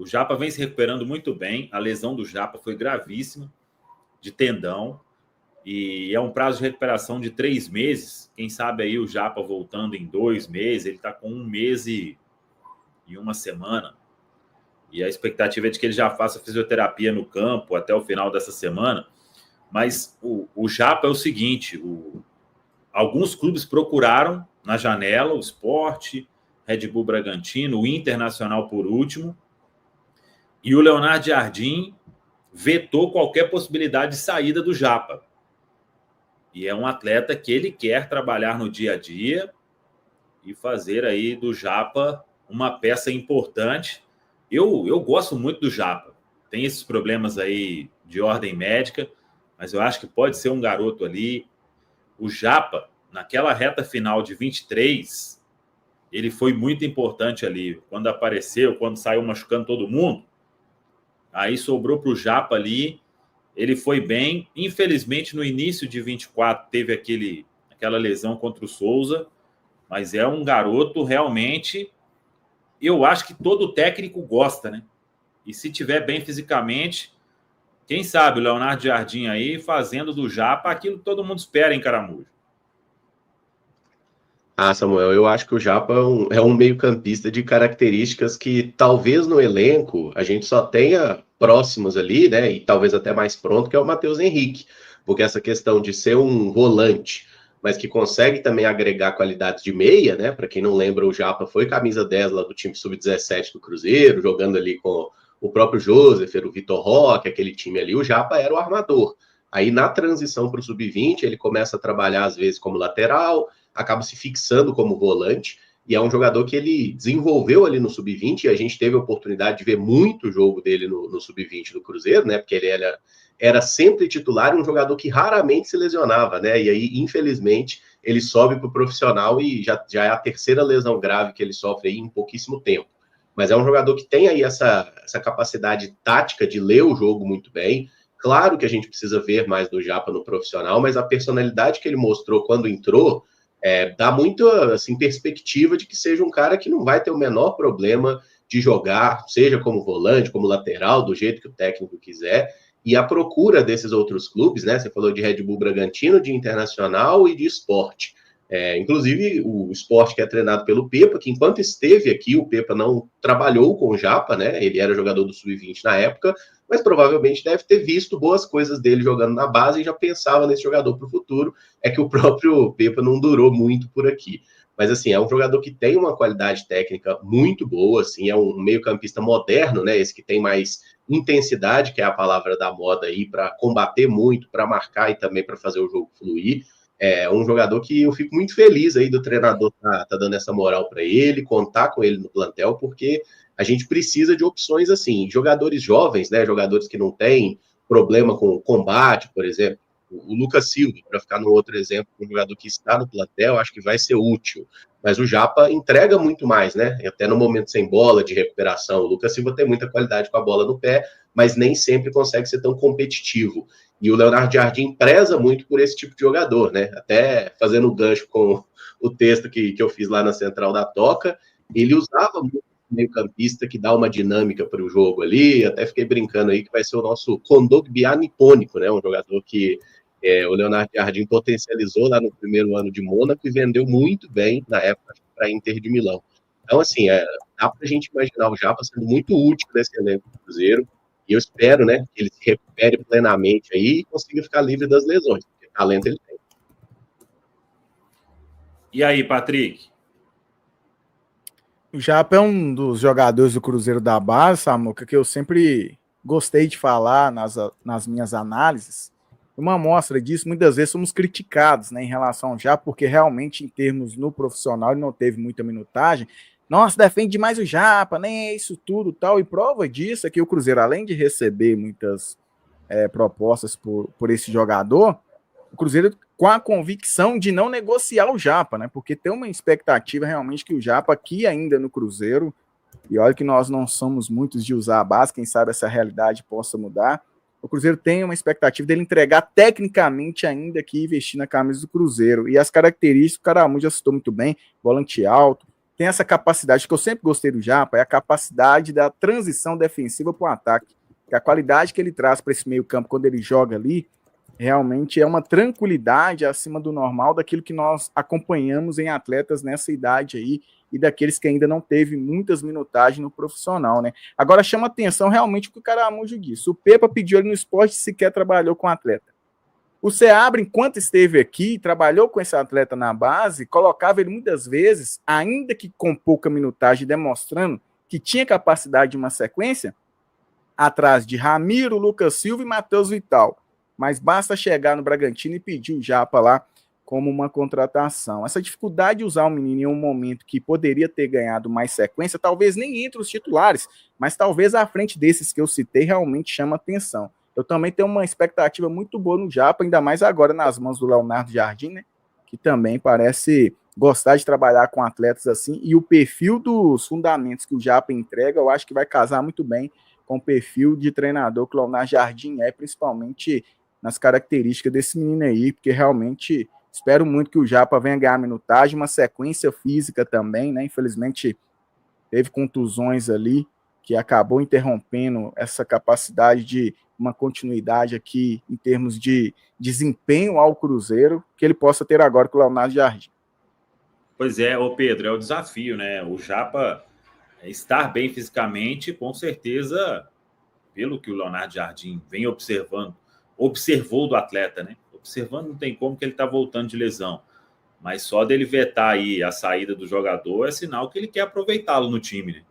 O Japa vem se recuperando muito bem. A lesão do Japa foi gravíssima, de tendão. E é um prazo de recuperação de 3 meses. Quem sabe aí o Japa voltando em 2 meses. Ele está com 1 mês e 1 semana. E a expectativa é de que ele já faça fisioterapia no campo até o final dessa semana. Mas o Japa é o seguinte, alguns clubes procuraram na janela, o Sport, Red Bull Bragantino, o Internacional por último, e o Leonardo Jardim vetou qualquer possibilidade de saída do Japa. E é um atleta que ele quer trabalhar no dia a dia e fazer aí do Japa uma peça importante. Eu gosto muito do Japa. Tem esses problemas aí de ordem médica, mas eu acho que pode ser um garoto ali. O Japa, naquela reta final de 23, ele foi muito importante ali. Quando apareceu, quando saiu machucando todo mundo, aí sobrou para o Japa ali. Ele foi bem. Infelizmente, no início de 24, teve aquela lesão contra o Souza, mas é um garoto realmente... Eu acho que todo técnico gosta, né? E se tiver bem fisicamente, quem sabe o Leonardo Jardim aí fazendo do Japa aquilo que todo mundo espera em Caramujo. Ah, Samuel, eu acho que o Japa é um meio-campista de características que talvez no elenco a gente só tenha próximos ali, né? E talvez até mais pronto, que é o Matheus Henrique. Porque essa questão de ser um volante, mas que consegue também agregar qualidades de meia, né? Para quem não lembra, o Japa foi camisa 10 lá do time sub-17 do Cruzeiro, jogando ali com o próprio Joseph, o Vitor Roque, aquele time ali. O Japa era o armador. Aí na transição para o sub-20, ele começa a trabalhar às vezes como lateral, acaba se fixando como volante, e é um jogador que ele desenvolveu ali no Sub-20, e a gente teve a oportunidade de ver muito jogo dele no Sub-20 do Cruzeiro, né, porque ele era sempre titular, um jogador que raramente se lesionava, né, e aí, infelizmente, ele sobe para o profissional e já é a terceira lesão grave que ele sofre aí em pouquíssimo tempo. Mas é um jogador que tem aí essa capacidade tática de ler o jogo muito bem. Claro que a gente precisa ver mais do Japa no profissional, mas a personalidade que ele mostrou quando entrou dá muito assim, perspectiva de que seja um cara que não vai ter o menor problema de jogar, seja como volante, como lateral, do jeito que o técnico quiser, e a procura desses outros clubes, né? Você falou de Red Bull Bragantino, de Internacional e de Sport. Inclusive, o Sport que é treinado pelo Pepa, que enquanto esteve aqui, o Pepa não trabalhou com o Japa, né? Ele era jogador do Sub-20 na época, mas provavelmente deve ter visto boas coisas dele jogando na base e já pensava nesse jogador para o futuro. É que o próprio Pepa não durou muito por aqui. Mas, assim, é um jogador que tem uma qualidade técnica muito boa, assim, é um meio-campista moderno, né? Esse que tem mais intensidade, que é a palavra da moda aí, para combater muito, para marcar e também para fazer o jogo fluir. É um jogador que eu fico muito feliz aí do treinador tá dando essa moral para ele, contar com ele no plantel, porque a gente precisa de opções assim, jogadores jovens, né? Jogadores que não têm problema com combate, por exemplo. O Lucas Silva, para ficar no outro exemplo, um jogador que está no plantel, acho que vai ser útil. Mas o Japa entrega muito mais, né? Até no momento sem bola, de recuperação. O Lucas Silva tem muita qualidade com a bola no pé, mas nem sempre consegue ser tão competitivo. E o Leonardo Jardim preza muito por esse tipo de jogador, né? Até fazendo gancho com o texto que eu fiz lá na Central da Toca, ele usava muito o meio-campista que dá uma dinâmica para o jogo ali. Até fiquei brincando aí que vai ser o nosso Kondogbia nipônico, né? Um jogador que o Leonardo Jardim potencializou lá no primeiro ano de Mônaco e vendeu muito bem na época para a Inter de Milão. Então, assim, dá para a gente imaginar o Japa sendo muito útil nesse elenco do Cruzeiro. E eu espero, né, que ele se recupere plenamente aí e consiga ficar livre das lesões, porque talento ele tem. E aí, Patrick? O Japa é um dos jogadores do Cruzeiro da base, Samuca, que eu sempre gostei de falar nas minhas análises. Uma amostra disso, muitas vezes somos criticados, né, em relação ao Japa, porque realmente, em termos no profissional, ele não teve muita minutagem. Nossa, defende demais o Japa, nem é isso tudo tal. E prova disso é que o Cruzeiro, além de receber muitas propostas por esse jogador, o Cruzeiro com a convicção de não negociar o Japa, né? Porque tem uma expectativa realmente que o Japa aqui ainda no Cruzeiro, e olha que nós não somos muitos de usar a base, quem sabe essa realidade possa mudar. O Cruzeiro tem uma expectativa dele entregar tecnicamente ainda aqui, vestir na camisa do Cruzeiro. E as características, o Caramujo já citou muito bem, volante alto, tem essa capacidade, que eu sempre gostei do Japa, é a capacidade da transição defensiva para o ataque. Que a qualidade que ele traz para esse meio campo quando ele joga ali, realmente é uma tranquilidade acima do normal daquilo que nós acompanhamos em atletas nessa idade aí e daqueles que ainda não teve muitas minutagens no profissional, né? Agora chama atenção realmente o que o Caramujo disse. O Pepa pediu ele no esporte, sequer trabalhou com atleta. O Seabra, enquanto esteve aqui, trabalhou com esse atleta na base, colocava ele muitas vezes, ainda que com pouca minutagem, demonstrando que tinha capacidade de uma sequência, atrás de Ramiro, Lucas Silva e Matheus Vital. Mas basta chegar no Bragantino e pedir o Japa lá como uma contratação. Essa dificuldade de usar o menino em um momento que poderia ter ganhado mais sequência, talvez nem entre os titulares, mas talvez à frente desses que eu citei, realmente chama atenção. Eu também tenho uma expectativa muito boa no Japa, ainda mais agora nas mãos do Leonardo Jardim, né? Que também parece gostar de trabalhar com atletas assim, e o perfil dos fundamentos que o Japa entrega, eu acho que vai casar muito bem com o perfil de treinador que o Leonardo Jardim principalmente nas características desse menino aí, porque realmente espero muito que o Japa venha ganhar minutagem, uma sequência física também, né? Infelizmente teve contusões ali, que acabou interrompendo essa capacidade de uma continuidade aqui em termos de desempenho ao Cruzeiro, que ele possa ter agora com o Leonardo Jardim. Pois é, ô Pedro, é o desafio, né? O Japa estar bem fisicamente, com certeza, pelo que o Leonardo Jardim vem observou do atleta, né? Observando não tem como, que ele está voltando de lesão. Mas só dele vetar aí a saída do jogador é sinal que ele quer aproveitá-lo no time, né?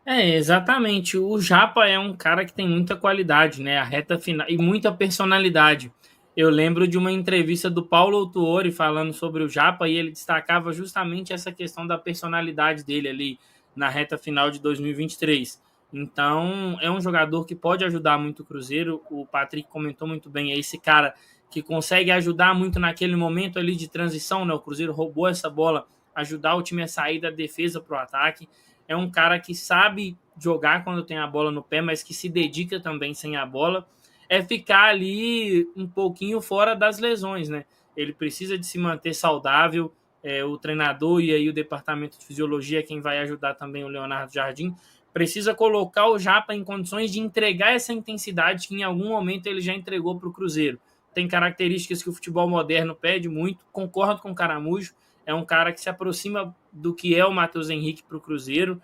Exatamente. O Japa é um cara que tem muita qualidade, né? A reta final e muita personalidade. Eu lembro de uma entrevista do Paulo Autuori falando sobre o Japa e ele destacava justamente essa questão da personalidade dele ali na reta final de 2023. Então, é um jogador que pode ajudar muito o Cruzeiro. O Patrick comentou muito bem, é esse cara que consegue ajudar muito naquele momento ali de transição, né? O Cruzeiro roubou essa bola, ajudar o time a sair da defesa para o ataque. É um cara que sabe jogar quando tem a bola no pé, mas que se dedica também sem a bola. É ficar ali um pouquinho fora das lesões, né? Ele precisa de se manter saudável. O treinador e aí o departamento de fisiologia, quem vai ajudar também o Leonardo Jardim, precisa colocar o Japa em condições de entregar essa intensidade que em algum momento ele já entregou para o Cruzeiro. Tem características que o futebol moderno pede muito, concordo com o Caramujo, é um cara que se aproxima do que é o Matheus Henrique para o Cruzeiro.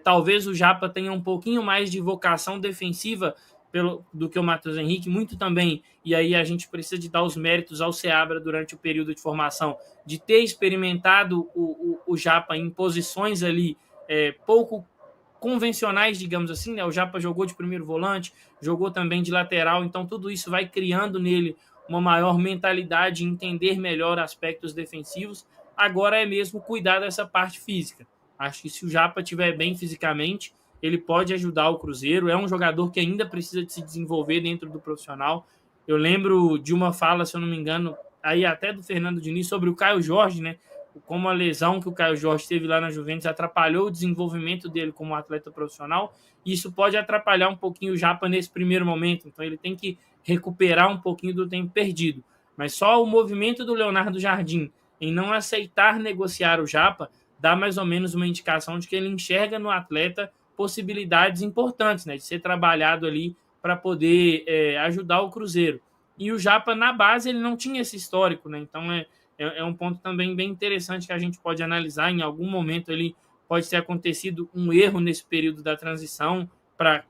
Talvez o Japa tenha um pouquinho mais de vocação defensiva do que o Matheus Henrique, muito também, e aí a gente precisa de dar os méritos ao Seabra durante o período de formação, de ter experimentado o Japa em posições ali pouco convencionais, digamos assim, né? O Japa jogou de primeiro volante, jogou também de lateral, então tudo isso vai criando nele uma maior mentalidade, entender melhor aspectos defensivos. Agora é mesmo cuidar dessa parte física. Acho que se o Japa estiver bem fisicamente, ele pode ajudar o Cruzeiro. É um jogador que ainda precisa de se desenvolver dentro do profissional. Eu lembro de uma fala, se eu não me engano, aí até do Fernando Diniz, sobre o Caio Jorge, né? Como a lesão que o Caio Jorge teve lá na Juventus atrapalhou o desenvolvimento dele como atleta profissional, e isso pode atrapalhar um pouquinho o Japa nesse primeiro momento, então ele tem que recuperar um pouquinho do tempo perdido. Mas só o movimento do Leonardo Jardim em não aceitar negociar o Japa dá mais ou menos uma indicação de que ele enxerga no atleta possibilidades importantes, né, de ser trabalhado ali para poder ajudar o Cruzeiro. E o Japa, na base, ele não tinha esse histórico, né? Então é um ponto também bem interessante que a gente pode analisar. Em algum momento ele pode ter acontecido um erro nesse período da transição para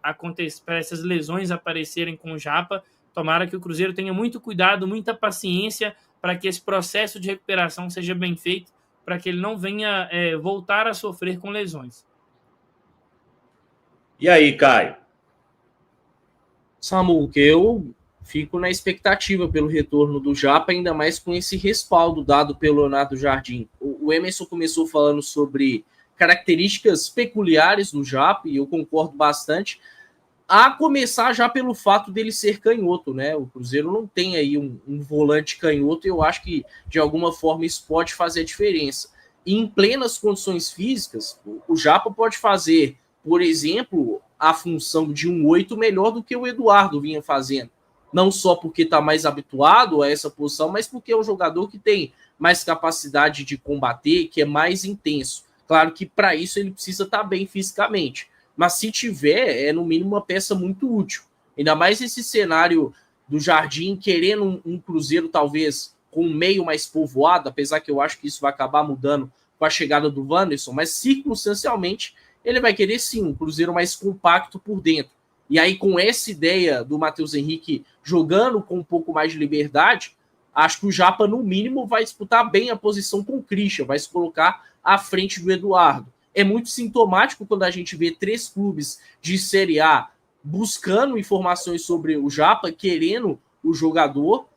essas lesões aparecerem com o Japa. Tomara que o Cruzeiro tenha muito cuidado, muita paciência para que esse processo de recuperação seja bem feito, para que ele não venha voltar a sofrer com lesões. E aí, Caio? Samuca, eu fico na expectativa pelo retorno do Japa, ainda mais com esse respaldo dado pelo Leonardo Jardim. O Emerson começou falando sobre características peculiares do Japa, e eu concordo bastante, a começar já pelo fato dele ser canhoto, né? O Cruzeiro não tem aí um volante canhoto, e eu acho que de alguma forma isso pode fazer a diferença. E em plenas condições físicas, o Japa pode fazer, por exemplo, a função de um 8 melhor do que o Eduardo vinha fazendo. Não só porque está mais habituado a essa posição, mas porque é um jogador que tem mais capacidade de combater, que é mais intenso. Claro que para isso ele precisa estar bem fisicamente, mas se tiver, é no mínimo uma peça muito útil. Ainda mais esse cenário do Jardim querendo um Cruzeiro talvez com um meio mais povoado, apesar que eu acho que isso vai acabar mudando com a chegada do Wanderson, mas circunstancialmente ele vai querer sim um Cruzeiro mais compacto por dentro. E aí com essa ideia do Matheus Henrique jogando com um pouco mais de liberdade, acho que o Japa no mínimo vai disputar bem a posição com o Christian, vai se colocar à frente do Eduardo. É muito sintomático quando a gente vê 3 clubes de Série A buscando informações sobre o Japa, querendo o jogador.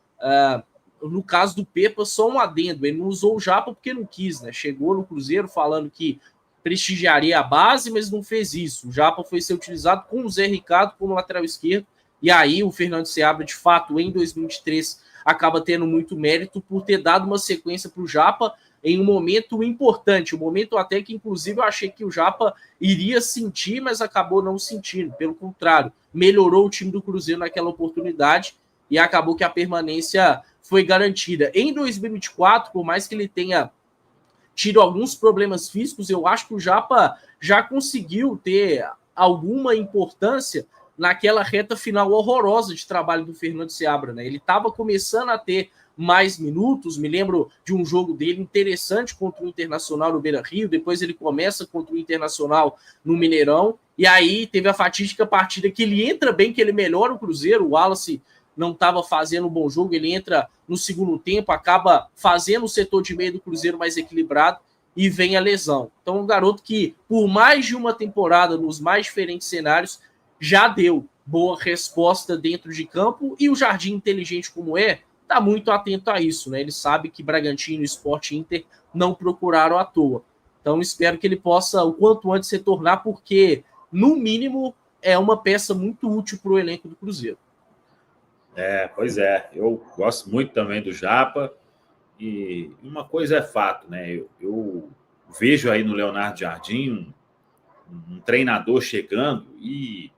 No caso do Pepa, só um adendo, ele não usou o Japa porque não quis, né? Chegou no Cruzeiro falando que prestigiaria a base, mas não fez isso. O Japa foi ser utilizado com o Zé Ricardo como lateral esquerdo, e aí o Fernando Seabra, de fato, em 2023, acaba tendo muito mérito por ter dado uma sequência para o Japa em um momento importante, um momento até que, inclusive, eu achei que o Japa iria sentir, mas acabou não sentindo. Pelo contrário, melhorou o time do Cruzeiro naquela oportunidade e acabou que a permanência foi garantida. Em 2024, por mais que ele tenha tido alguns problemas físicos, eu acho que o Japa já conseguiu ter alguma importância naquela reta final horrorosa de trabalho do Fernando Seabra, né? Ele estava começando a ter mais minutos, me lembro de um jogo dele interessante contra o Internacional no Beira-Rio, depois ele começa contra o Internacional no Mineirão, e aí teve a fatídica partida que ele entra bem, que ele melhora o Cruzeiro, o Wallace não estava fazendo um bom jogo, ele entra no segundo tempo, acaba fazendo o setor de meio do Cruzeiro mais equilibrado, e vem a lesão. Então um garoto que, por mais de uma temporada, nos mais diferentes cenários, já deu boa resposta dentro de campo, e o Jardim, inteligente como está muito atento a isso, né? Ele sabe que Bragantino e Sport Inter não procuraram à toa. Então espero que ele possa, o quanto antes, retornar, porque, no mínimo, é uma peça muito útil para o elenco do Cruzeiro. Pois é. Eu gosto muito também do Japa, e uma coisa é fato, né? Eu vejo aí no Leonardo Jardim um treinador chegando e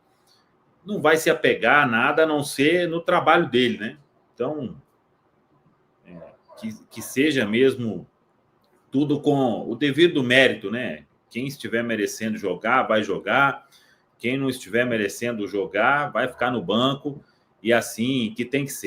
não vai se apegar a nada a não ser no trabalho dele, né? Então, que seja mesmo tudo com o devido mérito, né? Quem estiver merecendo jogar, vai jogar. Quem não estiver merecendo jogar, vai ficar no banco. E assim que tem que ser.